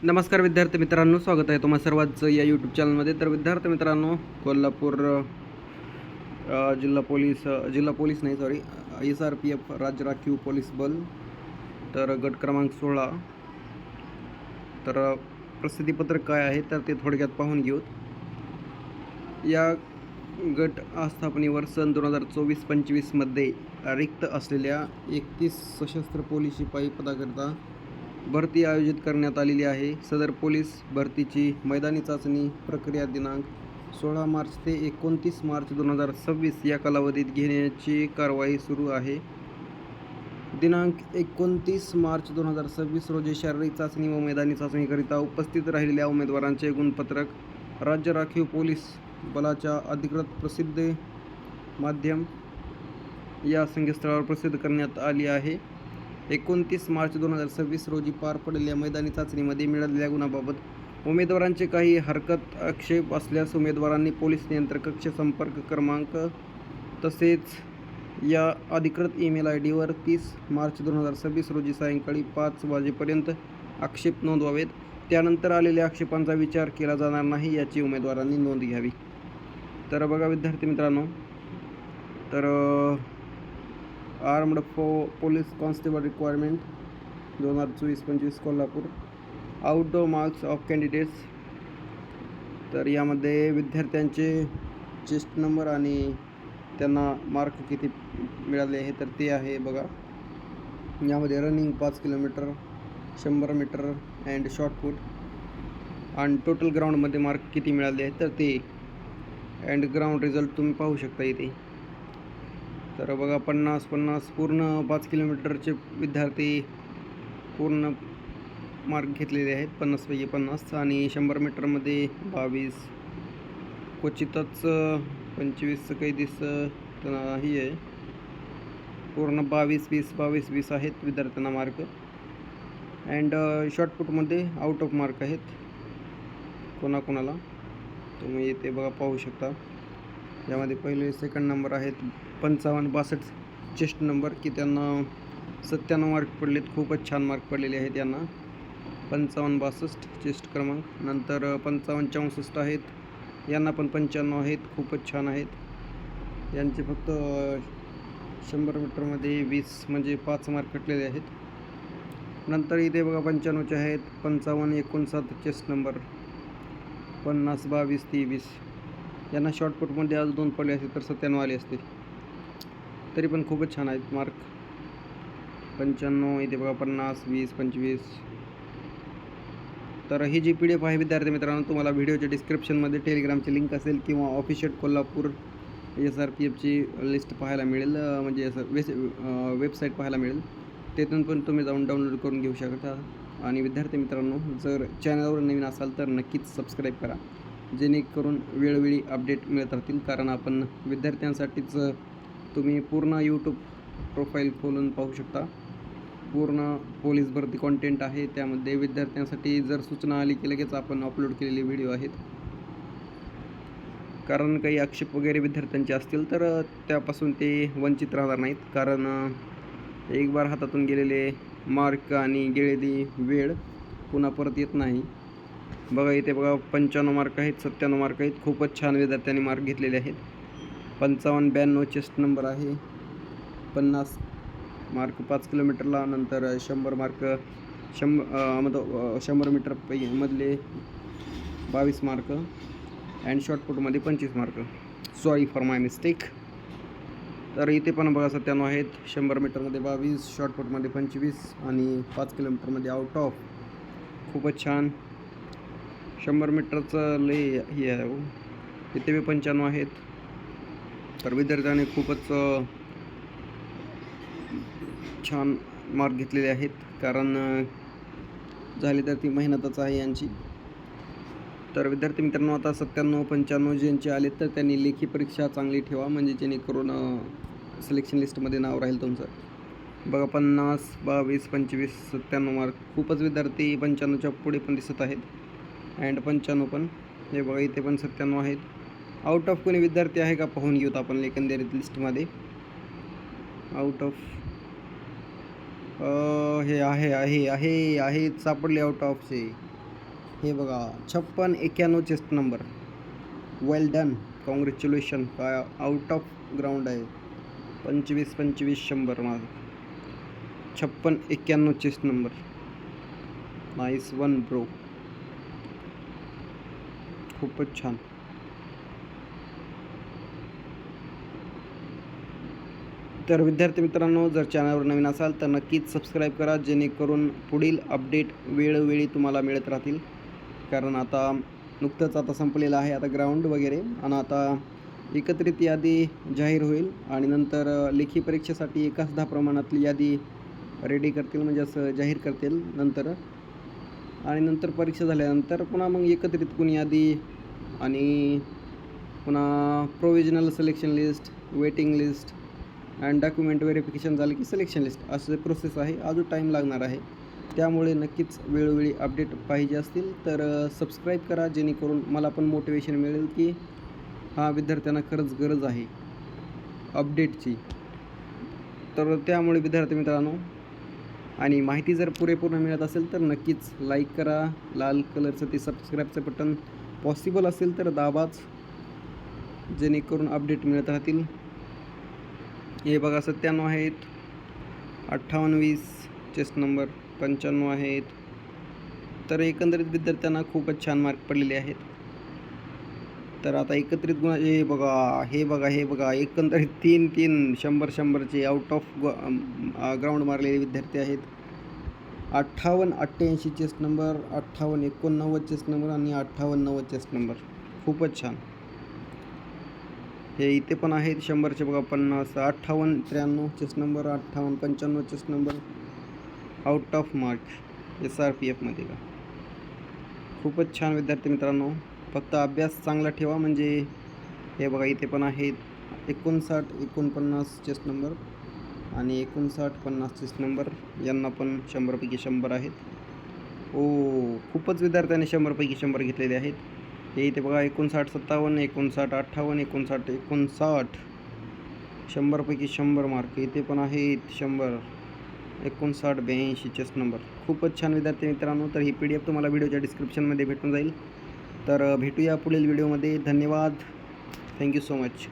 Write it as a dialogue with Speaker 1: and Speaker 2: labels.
Speaker 1: नमस्कार विद्यार्थी मित्रांनो, स्वागत आहे तुम्हा सर्वांचं या यूट्यूब चॅनलमध्ये. तर विद्यार्थी मित्रांनो, कोल्हापूर जिल्हा पोलीस नाही सॉरी SRPF राज्य राखीव पोलीस बल, तर गट क्रमांक 16. तर प्रसिद्धीपत्रक काय आहे तर ते थोडक्यात पाहून घेऊ. या गट आस्थापनेवर सन 2024-25 मध्ये रिक्त असलेल्या 31 सशस्त्र पोलीस शिपाई पदाकरिता भरती आयोजित करण्यात आलेली आहे. सदर पोलीस भरतीची मैदानी चाचणी प्रक्रिया दिनांक 16 मार्च ते 29 मार्च 2026 या कालावधीत घेण्याची कारवाई सुरू आहे. दिनांक 29 मार्च 2026 रोजी शारीरिक चाचणी व मैदानी चाचणीकरिता उपस्थित राहिलेल्या उमेदवारांचे गुणपत्रक राज्य राखीव पोलीस बलाच्या अधिकृत प्रसिद्धी माध्यम या संकेतस्थळावर प्रसिद्ध करण्यात आली आहे. 29 मार्च 2026 रोजी पार पडलेल्या मैदानी चाचणीमध्ये मिळालेल्या गुणाबाबत उमेदवारांचे काही हरकत आक्षेप असल्यास उमेदवारांनी पोलीस नियंत्रण कक्ष संपर्क क्रमांक तसेच या अधिकृत ईमेल ID वर 30 मार्च 2026 रोजी सायंकाळी 5 वाजेपर्यंत आक्षेप नोंदवावेत. त्यानंतर आलेल्या आक्षेपांचा विचार केला जाणार नाही याची उमेदवारांनी नोंद घ्यावी. तर बघा विद्यार्थी मित्रांनो, तर armed police constable requirement 2024-25 Kolhapur. Outdoor marks of candidates. तर यामध्ये विद्यार्थ्यांचे चेस्ट नंबर आणि त्यांना मार्क किती मिळाले आहे तर ते आहे बघा. यामध्ये running 5 kilometre, 100 metre and shot put आणि टोटल ग्राउंडमध्ये मार्क किती मिळाले आहेत तर ते अँड ग्राउंड रिझल्ट तुम्ही पाहू शकता इथे. तर बघा 50 पूर्ण 5 किलोमीटरचे विद्यार्थी पूर्ण मार्क घेतलेले आहेत, 50 पैकी 50. आणि 100 मीटरमध्ये 22, क्वचितच 25 काही दिसत नाही आहे. पूर्ण 22-20 आहेत विद्यार्थ्यांना मार्क. अँड शॉर्टपुटमध्ये आउट ऑफ मार्क आहेत कोणाकोणाला तुम्ही इथे बघा पाहू शकता. यामध्ये पहिले सेकंड नंबर आहेत 55-62 चेस्ट नंबर की त्यांना 97 मार्क पडलेत. खूपच छान मार्क पडलेले आहेत यांना. 55-62 चेस्ट क्रमांक. नंतर 55-64 आहेत, यांना पण 95 आहेत, खूपच छान आहेत. यांचे फक्त 100 मीटरमध्ये 20 म्हणजे 5 मार्क कटलेले आहेत. नंतर इथे बघा 95चे आहेत 55-59 चेस्ट नंबर, 50-22-23. यांना शॉर्टपुटमध्ये आज 2 पडले असते तर 97 आले असते. तरी पण खूपच छान आहेत मार्क. 95 इथे बघा 50-20-25. तर ही जी PDF आहे विद्यार्थी मित्रांनो, तुम्हाला व्हिडिओच्या डिस्क्रिप्शनमध्ये टेलिग्रामची लिंक असेल किंवा ऑफिशियल कोल्हापूर SRPFची लिस्ट पाहायला मिळेल, म्हणजे असं वेबसाईट पाहायला मिळेल. तिथून पण तुम्ही जाऊन डाउनलोड करून घेऊ शकता. आणि विद्यार्थी मित्रांनो, जर चॅनलवर नवीन असाल तर नक्कीच सबस्क्राईब करा, जेणेकरून वेळोवेळी अपडेट मिळत राहतील. कारण आपण विद्यार्थ्यांसाठीच तुम्ही पूर्ण यूट्यूब प्रोफाईल खोलून पाहू शकता. पूर्ण पोलीस भरती कॉन्टेंट आहे, त्यामध्ये विद्यार्थ्यांसाठी जर सूचना आली की लगेच आपण अपलोड केलेले व्हिडिओ आहेत. कारण काही आक्षेप वगैरे विद्यार्थ्यांचे असतील तर त्यापासून ते वंचित राहणार नाहीत. कारण एक बार हातातून गेलेले मार्क आणि गेलेली वेळ पुन्हा परत येत नाही. बघा इथे बघा 95 मार्क आहेत, 97 मार्क आहेत. खूपच छान विद्यार्थ्यांनी मार्क घेतलेले आहेत. 55-92 चेस्ट नंबर आहे. 50 मार्क 5 किलोमीटरला. नंतर 100 मार्क 100 मीटर मधले 22 मार्क अँड शॉर्टपुटमध्ये 25 mark. Sorry for my mistake. तर इथे पण बघा 97 आहेत. 100 मीटरमध्ये 22, शॉर्टपुटमध्ये 25 आणि 5 किलोमीटरमध्ये आउट ऑफ. खूपच छान. 100 मीटरचं लय हे आहे. इथे बी 95 आहेत. तर विद्यार्थ्यांनी खूपच छान मार्क घेतलेले आहेत. कारण झाली तर ती मेहनतच आहे यांची. तर विद्यार्थी मित्रांनो, आता 97-95 ज्यांचे आले तर त्यांनी लेखी परीक्षा चांगली ठेवा, म्हणजे जेणेकरून सिलेक्शन लिस्टमध्ये नाव राहील तुमचं. बघा 50, 22, 25, 97 मार्क. खूपच विद्यार्थी 95च्या पुढे पण दिसत आहेत. अँड 95 पण. हे बघा इथे पण 97 आहेत. आउट ऑफ कोणी विद्यार्थी आहे का पाहून घेऊत आपण एकंदरीत लिस्टमध्ये. आउट ऑफ हे आहे सापडले आउट ऑफचे. हे बघा 5691 चेस्ट नंबर. वेल डन, कॉंग्रॅच्युलेशन. काय आउट ऑफ ग्राउंड आहे. 25-25-100 माझं. 5691 chest number. Nice one bro, खूपच छान. तर विद्यार्थी मित्रांनो, जर चॅनलवर नवीन असाल तर नक्कीच सबस्क्राईब करा, जेणेकरून पुढील अपडेट वेळोवेळी तुम्हाला मिळत राहतील. कारण आता नुकतंच आता संपलेलं आहे आता ग्राउंड वगैरे, आणि आता एकत्रित यादी जाहीर होईल आणि नंतर लेखी परीक्षेसाठी 1-10 प्रमाणातली यादी रेडी करतील, म्हणजे असं जाहीर करतील नंतर. आणि नंतर परीक्षा झाल्यानंतर पुन्हा मग एकत्रित कोणी यादी आणि पुन्हा provisional selection list, waiting list and document verification झालं की सिलेक्शन लिस्ट, असं प्रोसेस आहे. अजून टाईम लागणार आहे. त्यामुळे नक्कीच वेळोवेळी अपडेट पाहिजे असतील तर सबस्क्राईब करा, जेणेकरून मला पण मोटिवेशन मिळेल की हा विद्यार्थ्यांना खरंच गरज आहे अपडेटची. तर त्यामुळे विद्यार्थी मित्रांनो, आणि माहिती जर पुरेपूर्ण मिळत असेल तर नक्कीच लाईक करा. लाल कलरचं ते सबस्क्राईबचं बटन पॉसिबल असेल तर दाबाच, जेणेकरून अपडेट मिळत राहतील. हे बघा 97 आहेत, 58-20 चेस्ट नंबर, 95 आहेत. तर एकंदरीत विद्यार्थ्यांना खूपच छान मार्क पडलेले आहेत. तर आता एकत्रित गुणाचे हे बघा एकंदरीत 3 100-100चे आउट ऑफ ग्राउंड मारलेले विद्यार्थी आहेत. 58-88 चेस्ट नंबर, 58-89 चेस्ट नंबर आणि 58-90 चेस्ट नंबर. खूपच छान. हे इथे पण आहेत 100चे बघा 50, 58-93 chest number, 58-95 chest number. Out of mark SRPFमध्ये का. खूपच छान विद्यार्थी मित्रांनो, फक्त अभ्यास चांगला ठेवा. म्हणजे हे बघा इथे पण आहेत 59-49 चेस्ट नंबर आणि 59-50 चेस्ट नंबर. यांना पण 100पैकी 100 आहेत. खूपच विद्यार्थ्यांनी 100पैकी 100 घेतलेले आहेत. हे इथे बघा 59-57, 59-58, 59-59, 100पैकी 100 मार्क. इथे पण आहेत 100, 59-82 चेस्ट नंबर. खूपच छान विद्यार्थी मित्रांनो. तर ही PDF तुम्हाला व्हिडिओच्या डिस्क्रिप्शनमध्ये भेटून जाईल. तर भेटूया पुढील व्हिडिओमध्ये. धन्यवाद. Thank you so much.